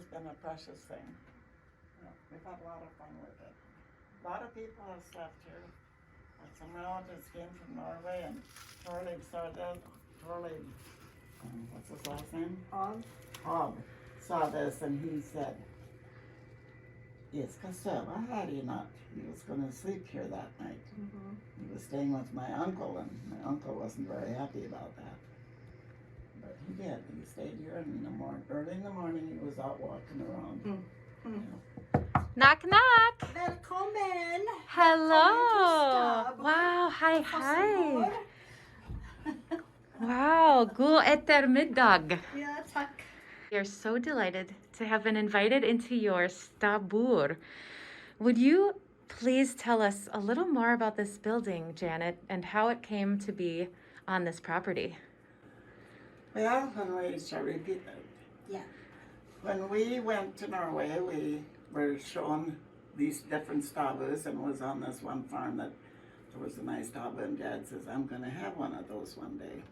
has been a precious thing. We've had a lot of fun with it. A lot of people have slept here. Some relatives came from Norway, and Darlene saw this. Darlene, what's his last name? Hob saw this, and he said, "Yes, Costello, how do you not? He was going to sleep here that night. Mm-hmm. He was staying with my uncle, and my uncle wasn't very happy about that. But he did. He stayed here, and early in the morning, he was out walking around." Mm-hmm. Knock, knock. Välkommen. Hello. Wow. Hi. Wow. God eftermiddag. Ja, tack. We are so delighted to have been invited into your stabbur. Would you please tell us a little more about this building, Janet, and how it came to be on this property? Well, shall repeat that? Yeah. When we went to Norway, we were shown these different stabburs, and was on this one farm that there was a nice stabur, and Dad says, "I'm going to have one of those one day."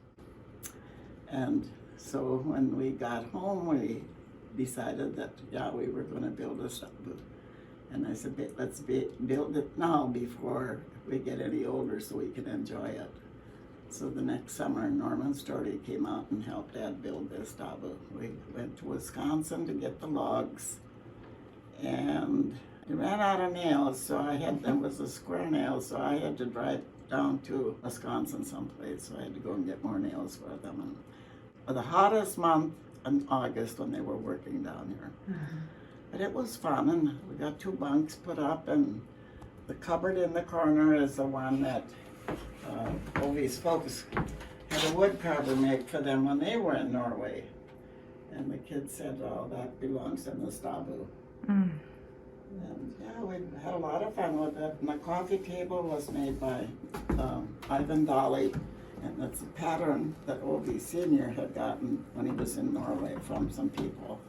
And so when we got home, we decided that, we were going to build a stabbur. And I said, let's build it now before we get any older so we can enjoy it. So the next summer, Norman Storty came out and helped Dad build this stabbur. We went to Wisconsin to get the logs, and we ran out of nails, so them was a square nail, so I had to drive down to Wisconsin someplace, so I had to go and get more nails for them. And the hottest month in August when they were working down here. Mm-hmm. But it was fun, and we got 2 bunks put up, and the cupboard in the corner is the one that Ovi's folks had a wood carver make for them when they were in Norway. And the kids said, that belongs in the stabbur. Mm. And we had a lot of fun with it. And the coffee table was made by Ivan Dolly, and that's a pattern that Ovi Sr. had gotten when he was in Norway from some people.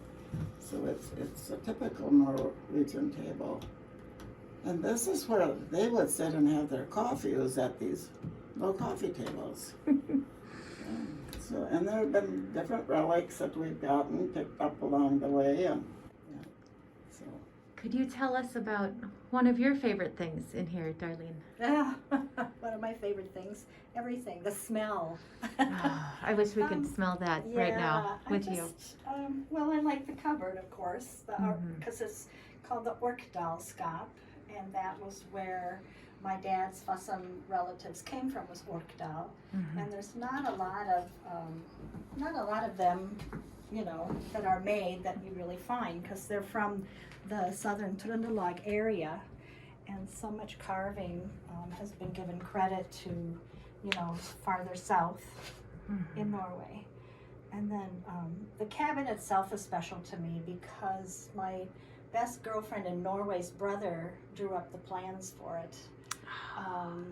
So it's a typical Norwegian table. And this is where they would sit and have their coffee, was at these little coffee tables. And there have been different relics that we've gotten picked up along the way. Could you tell us about one of your favorite things in here, Darlene? One of my favorite things, everything, the smell. I wish we could smell that right now with you. Well, I like the cupboard, of course, because it's called the Orkdalskap, and that was where my dad's Fossum relatives came from, was Orkdal. Mm-hmm. And there's not a lot of them, that are made that you really find, because they're from the southern Trøndelag area, and so much carving has been given credit to, farther south in Norway. And then the cabin itself is special to me because my best girlfriend in Norway's brother drew up the plans for it,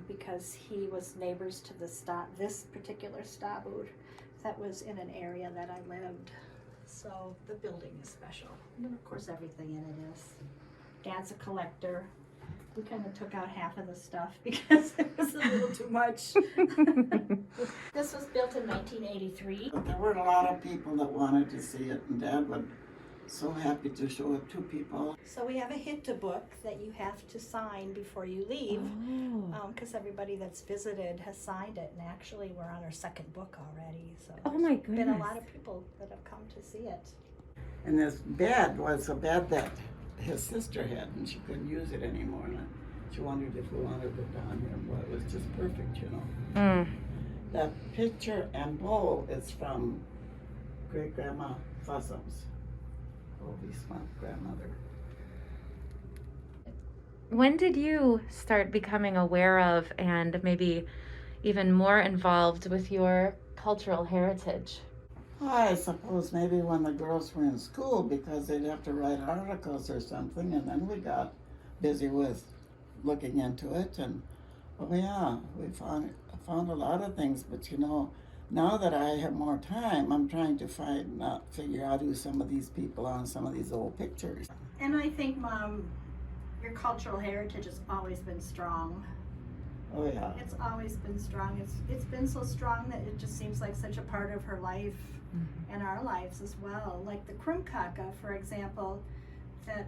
because he was neighbors to this particular stabbur that was in an area that I lived. So the building is special. And of course everything in it is. Dad's a collector. We kind of took out half of the stuff because it was a little too much. This was built in 1983. But there were a lot of people that wanted to see it, and Dad was so happy to show it to people. So we have a book that you have to sign before you leave, because everybody that's visited has signed it, and actually we're on our 2nd book already. So my goodness. Been a lot of people that have come to see it. And this bed was a bed that his sister had, and she couldn't use it anymore. And she wondered if we wanted it down here. Well, it was just perfect, That picture and bowl is from great-grandma Fossum's, Ovi's grandmother. When did you start becoming aware of and maybe even more involved with your cultural heritage? I suppose maybe when the girls were in school, because they'd have to write articles or something, and then we got busy with looking into it. And we found a lot of things. But now that I have more time, I'm trying to figure out who some of these people are on some of these old pictures. And I think, Mom, your cultural heritage has always been strong. Oh, yeah. It's always been strong. It's been so strong that it just seems like such a part of her life and our lives as well. Like the Krumkaka, for example, that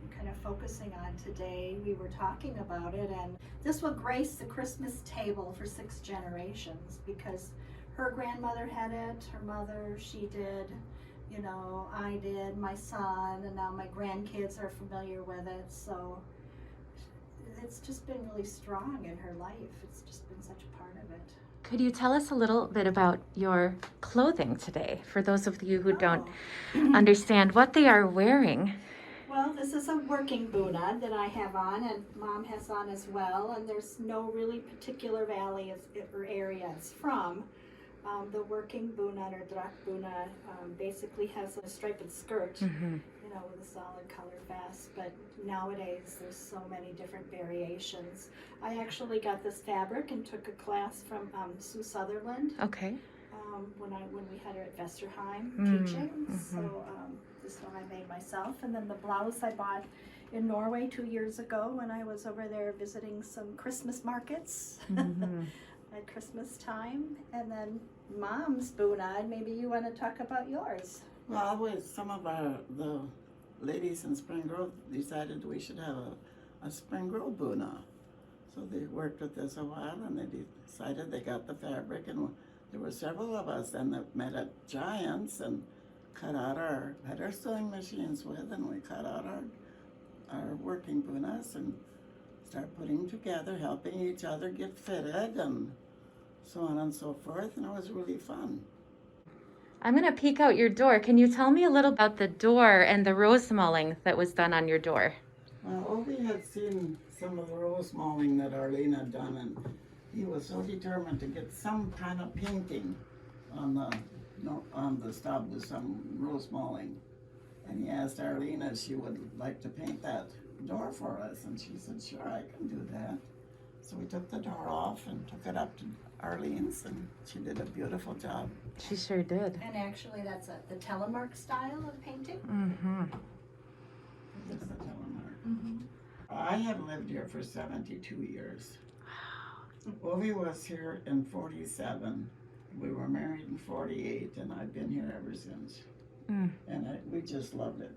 we're kind of focusing on today. We were talking about it, and this will grace the Christmas table for 6 generations because her grandmother had it, her mother, she did, you know, I did, my son, and now my grandkids are familiar with it. So it's just been really strong in her life. It's just been such a part of it. Could you tell us a little bit about your clothing today for those of you who don't understand what they are wearing? Well, this is a working bunad that I have on, and Mom has on as well, and there's no really particular valley or area it's from. The working bunad or drak bunad basically has a striped skirt, you know, with a solid color vest, but nowadays there's so many different variations. I actually got this fabric and took a class from Sue Sutherland Okay. when we had her at Vesterheim teaching. So this one I made myself, and then the blouse I bought in Norway 2 years ago when I was over there visiting some Christmas markets at Christmas time. And then Mom's bunad, maybe you want to talk about yours. Well, some of the ladies in Spring Grove decided we should have a Spring Grove buna. So they worked with us a while, and they decided they got the fabric, and there were several of us then that met at Giants and had our sewing machines with, and we cut out our working bunas and start putting together, helping each other get fitted and so on and so forth, and it was really fun. I'm going to peek out your door. Can you tell me a little about the door and the rose mulling that was done on your door? Well, Ovi had seen some of the rose mauling that Darlene had done, and he was so determined to get some kind of painting on the stabbur, some rose mauling. And he asked Darlene if she would like to paint that door for us, and she said, sure, I can do that. So we took the door off and took it up to Arlene's, and she did a beautiful job. She sure did. And actually that's the telemark style of painting. This is the telemark. I have lived here for 72 years. Ovi was here in 47. We were married in 48, and I've been here ever since. And we just loved it.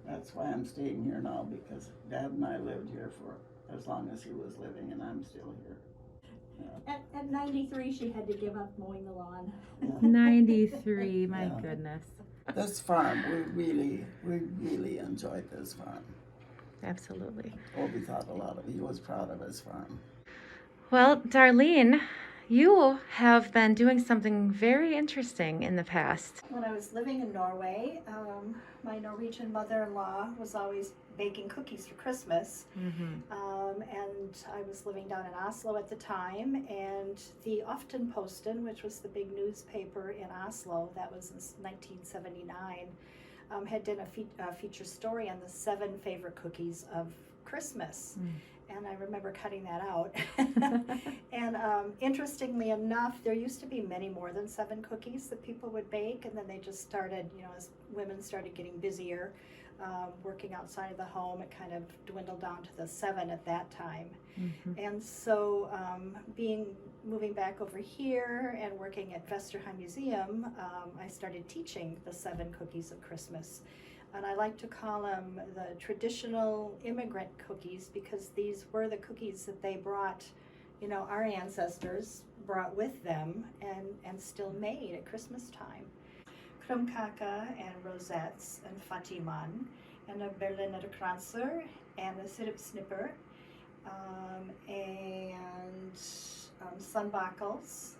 That's why I'm staying here now, because Dad and I lived here for as long as he was living, and I'm still here. Yeah. At 93, she had to give up mowing the lawn. 93, my Yeah. goodness. This farm, we really enjoyed this farm. Absolutely. Obi thought he was proud of his farm. Well, Darlene, you have been doing something very interesting in the past. When I was living in Norway, my Norwegian mother-in-law was always baking cookies for Christmas. And I was living down in Oslo at the time, and the Aftenposten, which was the big newspaper in Oslo, that was in 1979, had done a feature story on the 7 favorite cookies of Christmas. And I remember cutting that out. And interestingly enough, there used to be many more than 7 cookies that people would bake, and then they just started, you know, as women started getting busier, working outside of the home, it kind of dwindled down to the 7 at that time. And so moving back over here and working at Vesterheim Museum, I started teaching the 7 cookies of Christmas. And I like to call them the traditional immigrant cookies, because these were the cookies that they brought, you know, our ancestors brought with them and still made at Christmas time. Krumkaka and rosettes and fatiman and a Berliner Kranzer and a syrup snipper and sunbuckles.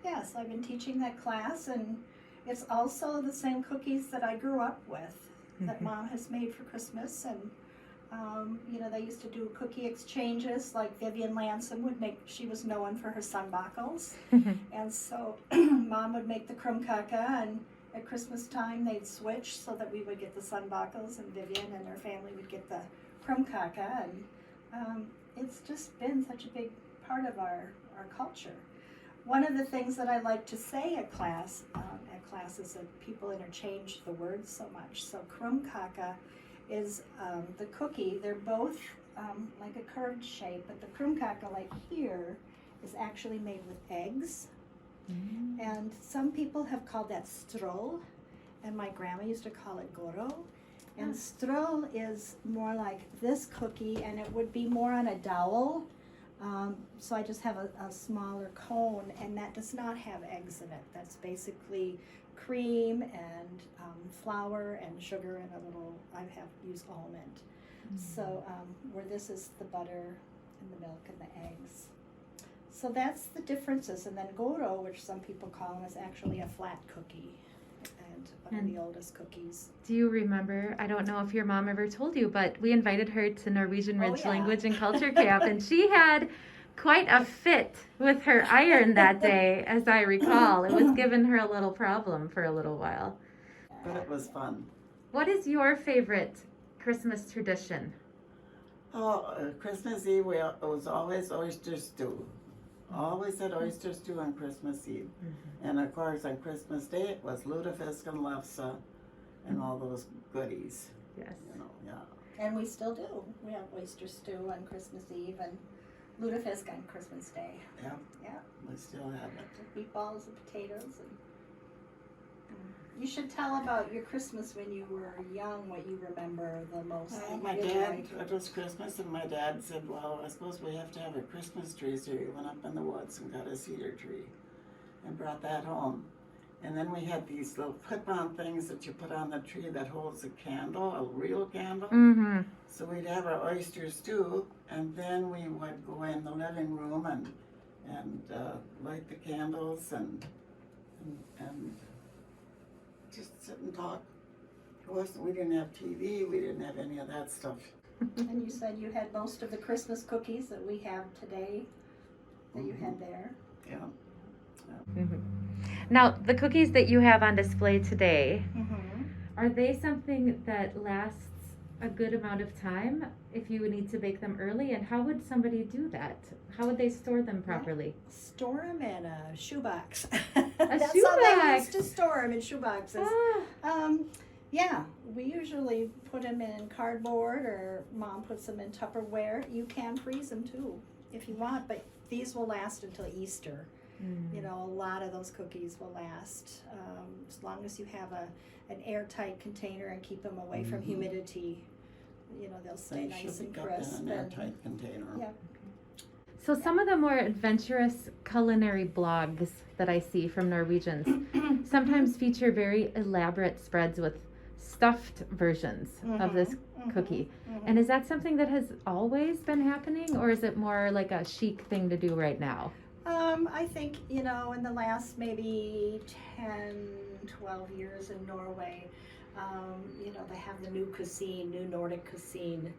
Yeah, so I've been teaching that class, and it's also the same cookies that I grew up with, that Mom has made for Christmas. And you know, they used to do cookie exchanges, like Vivian Lansom would make. She was known for her sunbuckles. And so Mom would make the Krumkaka, and at Christmas time they'd switch so that we would get the sunbuckles, and Vivian and her family would get the Krumkaka. And it's just been such a big part of our culture. One of the things that I like to say at class is that people interchange the words so much. So Krumkaka is the cookie. They're both like a curved shape, but the Krumkaka, like here, is actually made with eggs. And some people have called that strull, and my grandma used to call it goro. And strull is more like this cookie, and it would be more on a dowel. So I just have a smaller cone, and that does not have eggs in it. That's basically cream and flour and sugar and a little, I have used almond. So where this is the butter and the milk and the eggs. So that's the differences. And then goro, which some people call them, is actually a flat cookie and one of the oldest cookies. Do you remember, I don't know if your mom ever told you, but we invited her to Norwegian Ridge Language and Culture Camp, and she had quite a fit with her iron that day, as I recall. It was giving her a little problem for a little while. But it was fun. What is your favorite Christmas tradition? Oh, Christmas Eve, it was always oyster stew. Always had oyster stew on Christmas Eve. And of course, on Christmas Day, it was lutefisk and lefse and all those goodies. Yes. You know, yeah. And we still do. We have oyster stew on Christmas Eve and lutefisk on Christmas Day. Yeah. Yeah. We still have it. Meatballs and potatoes. And you should tell about your Christmas when you were young, what you remember the most. My dad, it was Christmas, and my dad said, well, I suppose we have to have a Christmas tree, so he went up in the woods and got a cedar tree and brought that home. And then we had these little clip-on things that you put on the tree that holds a candle, a real candle. So we'd have our oyster stew, and then we would go in the living room and light the candles and just sit and talk. We didn't have TV, we didn't have any of that stuff. And you said you had most of the Christmas cookies that we have today that you had there. Yeah. Now, the cookies that you have on display today, are they something that lasts a good amount of time if you need to bake them early? And how would somebody do that? How would they store them properly? Store them in a shoebox. That's how they shoebox. used to store them, in shoeboxes. Yeah, we usually put them in cardboard, or Mom puts them in Tupperware. You can freeze them too if you want, but these will last until Easter. You know, a lot of those cookies will last as long as you have an airtight container and keep them away from humidity. You know, they'll stay nice and crisp. In an airtight container. Yeah. So some of the more adventurous culinary blogs that I see from Norwegians sometimes feature very elaborate spreads with stuffed versions of this cookie. And is that something that has always been happening, or is it more like a chic thing to do right now? I think, you know, in the last maybe 10, 12 years in Norway, you know, they have the new cuisine, new Nordic cuisine,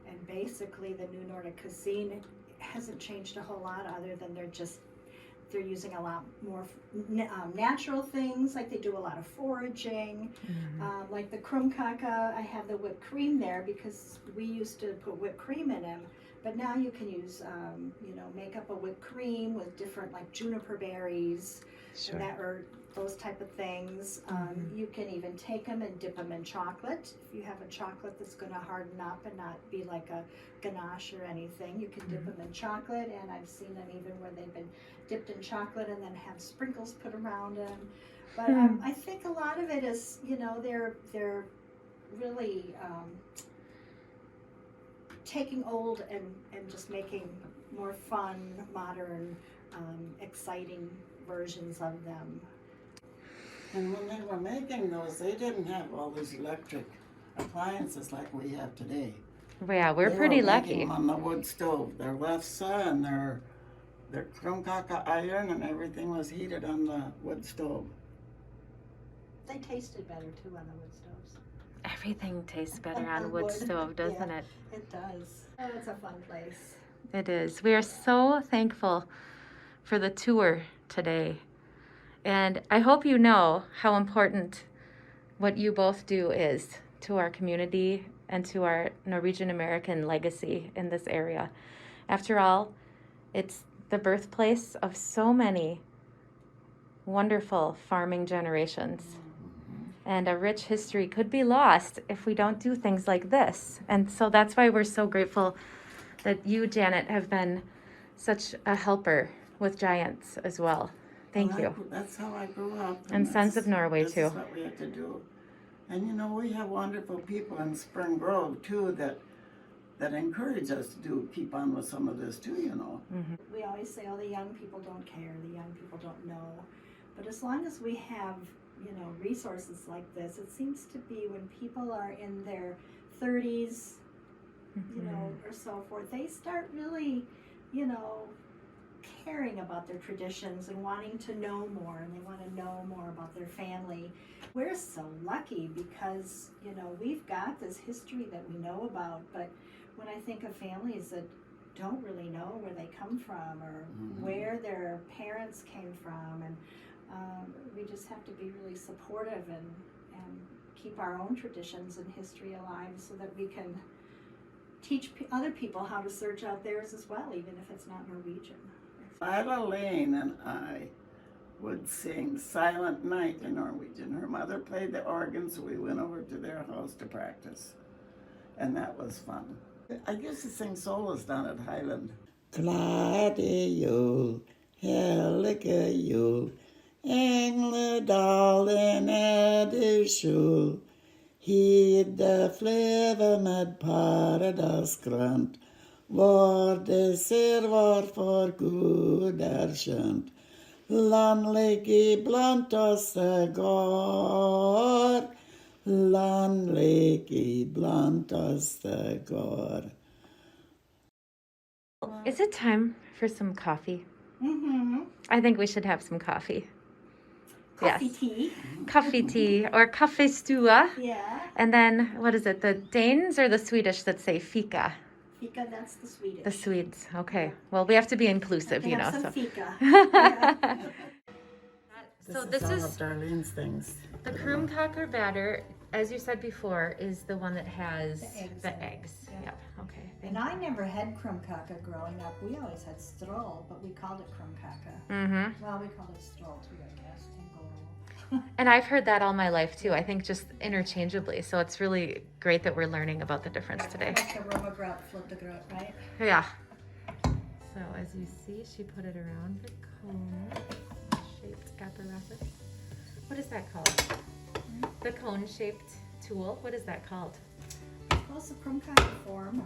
and basically the new Nordic cuisine hasn't changed a whole lot other than they're using a lot more natural things, like they do a lot of foraging. Like the Krumkaka, I have the whipped cream there because we used to put whipped cream in them. But now you can use, you know, make up a whipped cream with different, like juniper berries, and that, or those type of things. You can even take them and dip them in chocolate. If you have a chocolate that's going to harden up and not be like a ganache or anything, you can dip them in chocolate. And I've seen them even where they've been dipped in chocolate and then have sprinkles put around them. But I think a lot of it is, you know, they're really taking old and just making more fun, modern, exciting versions of them. And when they were making those, they didn't have all these electric appliances like we have today. Yeah, we're They pretty were lucky. making them on the wood stove. Their lefse and their Krumkaka iron and everything was heated on the wood stove. They tasted better too on the wood stoves. Everything tastes better on wood stove, doesn't it? It does. Oh, it's a fun place. It is. We are so thankful for the tour today. And I hope you know how important what you both do is to our community and to our Norwegian American legacy in this area. After all, it's the birthplace of so many wonderful farming generations. And a rich history could be lost if we don't do things like this. And so that's why we're so grateful that you, Janet, have been such a helper with Giants as well. Thank you. That's how I grew up. And Sons of Norway, too. This is what we had to do. And you know, we have wonderful people in Spring Grove, too, that encourage us to keep on with some of this, too, you know. Mm-hmm. We always say, oh, the young people don't care, the young people don't know. But as long as we have, you know, resources like this, it seems to be when people are in their 30s, you know, or so forth, they start really, you know, caring about their traditions and wanting to know more, and they want to know more about their family. We're so lucky because, you know, we've got this history that we know about, but when I think of families that don't really know where they come from or where their parents came from, and we just have to be really supportive and keep our own traditions and history alive so that we can teach other people how to search out theirs as well, even if it's not Norwegian. Lila Lane and I would sing Silent Night in Norwegian. Her mother played the organ, so we went over to their house to practice. And that was fun. I used to sing solos down at Highland. Glade jul, hellige jul, engledalen du skjul. Hide fleve med paradisgrønt, hvor det ser hvorfor Gud skjønt. Landlig iblant oss går, landlig iblant oss går. Is it time for some coffee? Mm-hmm. I think we should have some coffee. Coffee Yes. tea. Coffee tea or kaffestua. Yeah. And then, what is it, the Danes or the Swedish that say fika? Fika, that's the Swedish. The Swedes. Okay. Well, we have to be inclusive, They you know. have some So. fika. Yeah. So this all is of Darlene's things. the Krumkaka batter, as you said before, is the one that has The eggs the in it. eggs. Yeah. Yep. Okay. And I never had Krumkaka growing up. We always had strull, but we called it Krumkaka. Mm-hmm. Well, we called it strull too, I guess. And goro. And I've heard that all my life too. I think just interchangeably. So it's really great that we're learning about the difference today. Like the Romagrot, Fliptagrot, right? Yeah. So as you see, she put it around the cone-shaped apparatus. What is that called? The cone-shaped tool. What is that called? Well, it's a Krumkaka form.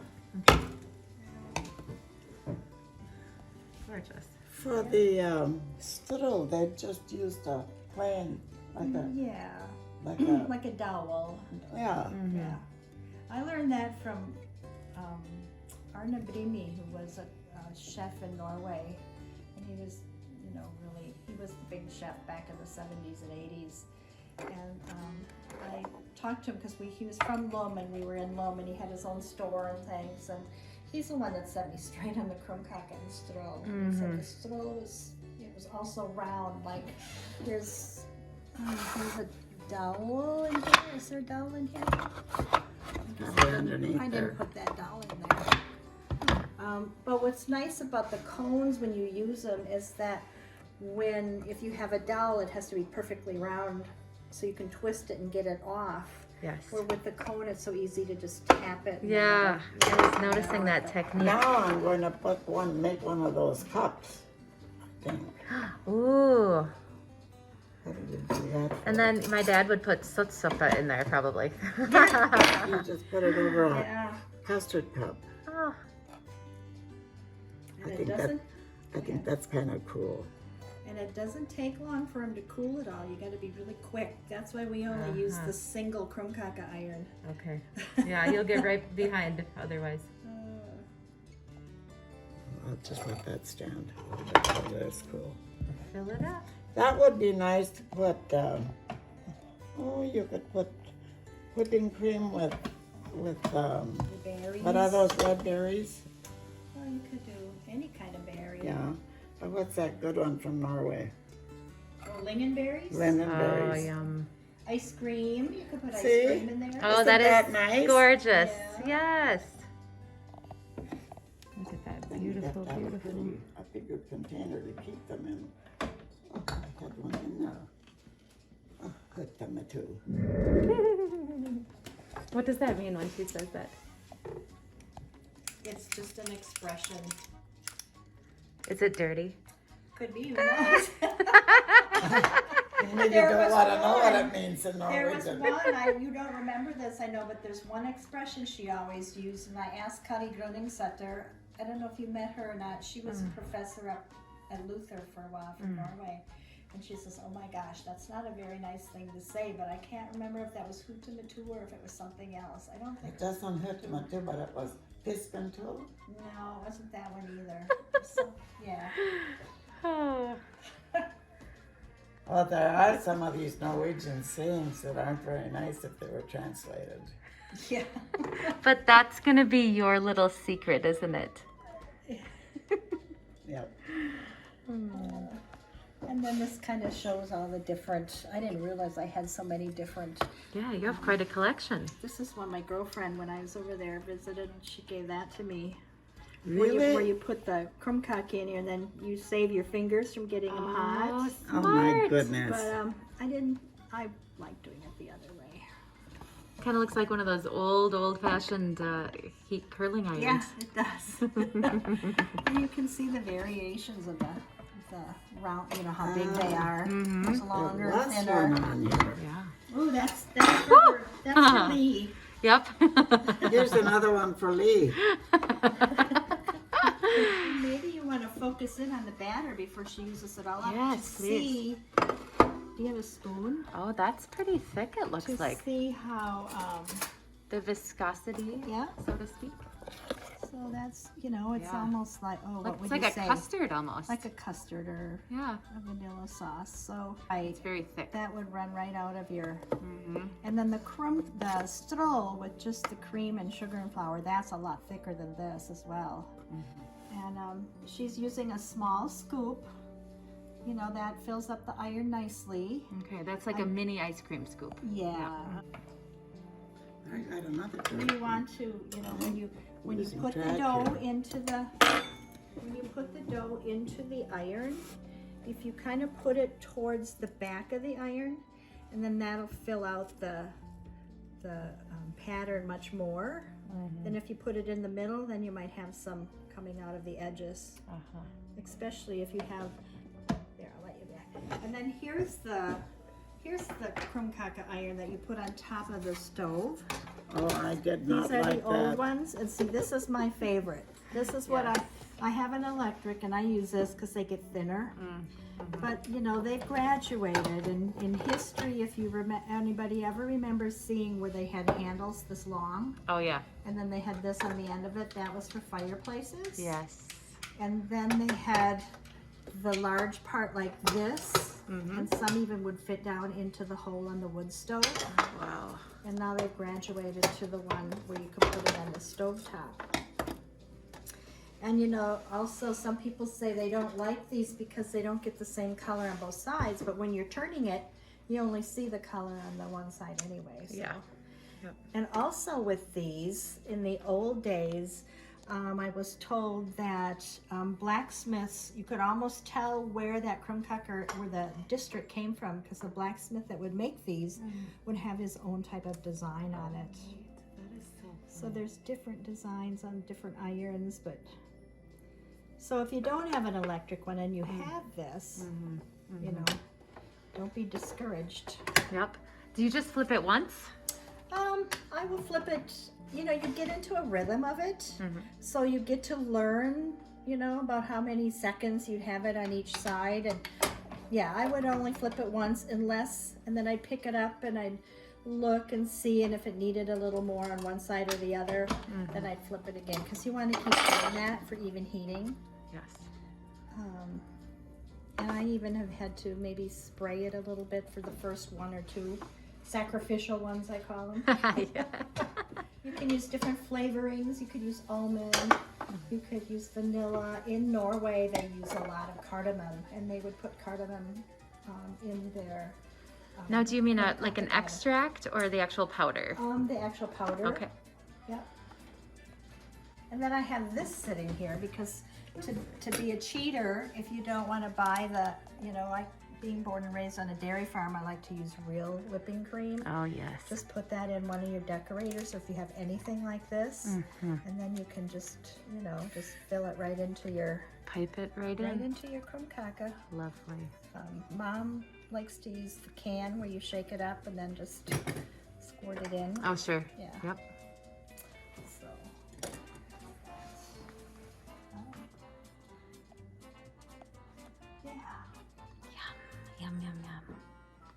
Gorgeous. For the strull, they just used a plain, like a, Like a dowel. yeah. Yeah. I learned that from Arne Brimi, who was a chef in Norway. And he was, you know, really, he was the big chef back in the 70s and 80s. And I talked to him because he was from Lommen. We were in Lommen. He had his own store and things. And he's the one that set me straight on the Krumkaka and strull. He said the strull was also round. Like there's a dowel in here. Is there a dowel in here? Underneath I there. didn't put that dowel in there. But what's nice about the cones when you use them is that if you have a dowel, it has to be perfectly round so you can twist it and get it off. Yes. Where with the cone, it's so easy to just tap it. and Yeah, let it- I was noticing that technique. Now I'm going to make one of those cups, I think. Ooh. How did you do that? And then my dad would put sotsoppa in there probably. You just put it over a Yeah. custard cup. Oh, And I think that's kind of cool. And it doesn't take long for them to cool it all. You got to be really quick. That's why we only use the single Krumkaka iron. okay. Yeah, you'll get right behind otherwise. I'll just let that stand. That's cool. Fill it up. That would be nice to put, you could put whipping cream with The berries. what are those red berries? Well, you could do any kind of berry. Yeah. But what's that good one from Norway? Oh, lingonberries. Oh, Lingonberries. yum. Ice cream. You could put ice See? cream in there. Oh, Isn't that that is nice? gorgeous. Yeah. Yes. Look at that Then you have beautiful, to have beautiful. a bigger container to keep them in. Oh, I had one in there. Oh, I Huttama too. What does that mean when she says that? It's just an expression. Is it dirty? Could be, who knows? Maybe you There don't was want to know what one. it means in There was Norwegian. you don't remember this, I know, but there's one expression she always used, and I asked Kari Grønningsæter, I don't know if you met her or not, she was a professor up at Luther for a while from Norway, and she says, oh my gosh, that's not a very nice thing to say, but I can't remember if that was Huttamatu or if it was something else. I don't think It doesn't Huttama too, but it was Pispen too. No, it wasn't that one either. So, yeah. Oh. Well, there are some of these Norwegian sayings that aren't very nice if they were translated. Yeah. But that's gonna be your little secret, isn't it? Yep. And then this kind of shows all the different, I didn't realize I had so many different. Yeah, you have quite a collection. This is one my girlfriend, when I was over there, visited, she gave that to me. Really? Where you put the Krumkake in here and then you save your fingers from getting them hot. Oh my goodness. But I like doing it the other way. Kind of looks like one of those old-fashioned heat curling irons. Yeah, it does. And you can see the variations of the round, you know, how big they are. There's longer, Lots thinner. one on here. Yeah. Oh, that's for Lee. Yep. Here's another one for Lee. Maybe you want to focus in on the batter before she uses it all up. Yes, to please. see. Do you have a spoon? Oh, that's pretty thick, it looks To like. see how, The viscosity, yeah. so to speak. So that's, you know, it's Yeah. almost like, oh, what It's would like you a say? custard almost. Like a custard or Yeah, a vanilla sauce. So it's very thick. that would run right out of your. Mm-hmm. And then the strull with just the cream and sugar and flour, that's a lot thicker than this as well. And she's using a small scoop. You know, that fills up the iron nicely. Okay, that's like a mini ice cream scoop. Yeah. I got another You want to, you know, when you Losing put the track dough here. into the iron, if you kind of put it towards the back of the iron, and then that'll fill out the pattern much more. Then if you put it in the middle, then you might have some coming out of the edges, especially if you have. There, I'll let you back. And then here's the Krumkaka iron that you put on top of the stove. Oh, I did These not are like the old that. ones, and see, this is my favorite. This is what I have an electric, and I use this because they get thinner. But you know, they've graduated, and in history, if you anybody ever remembers seeing where they had handles this long, Oh yeah. and then they had this on the end of it, that was for fireplaces. Yes. And then they had the large part like this, and some even would fit down into the hole on the wood stove. Wow. And now they've graduated to the one where you can put it on the stove top. And you know, also some people say they don't like these because they don't get the same color on both sides, but when you're turning it, you only see the color on the one side anyway. So. Yeah. Yep. And also with these, in the old days, I was told that blacksmiths, you could almost tell where that Krumkaka, where the district came from, because the blacksmith that would make these would have his own type of design on it. That is so. So there's different designs on different irons, but so if you don't have an electric one and you have this, you know, don't be discouraged. Yep. Do you just flip it once? I will flip it, you know, you get into a rhythm of it. So you get to learn, you know, about how many seconds you'd have it on each side. And yeah, I would only flip it once unless, and then I'd pick it up and I'd look and see, and if it needed a little more on one side or the other, then I'd flip it again, because you want to keep doing that for even heating. Yes. And I even have had to maybe spray it a little bit for the first one or two sacrificial ones, I call them. Yeah. You can use different flavorings. You could use almond. You could use vanilla. In Norway, they use a lot of cardamom, and they would put cardamom in their. Now, do you mean like an extract or the actual powder? The actual powder. Okay. Yep. And then I have this sitting here because to be a cheater, if you don't want to buy the, you know, being born and raised on a dairy farm, I like to use real whipping cream. Oh, yes. Just put that in one of your decorators if you have anything like this. And then you can just, you know, just fill it right into your Pipe it right right in. into your Krumkaka. Lovely. Mom likes to use the can where you shake it up and then just squirt it in. Oh, sure. Yeah. Yep. So, yeah. Yum, yum, yum.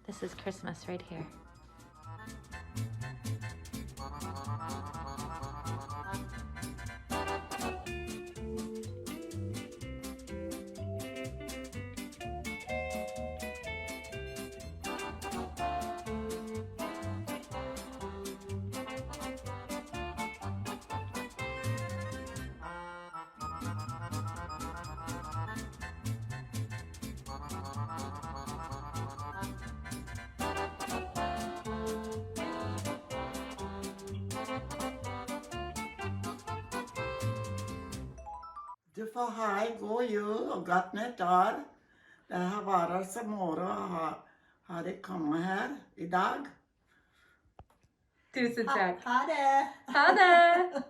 This is Christmas right here. Du får ha en god jul og godt nytt år. Det har vært så moro å ha deg komme her i dag. Tusen takk. Ha det! Ha det!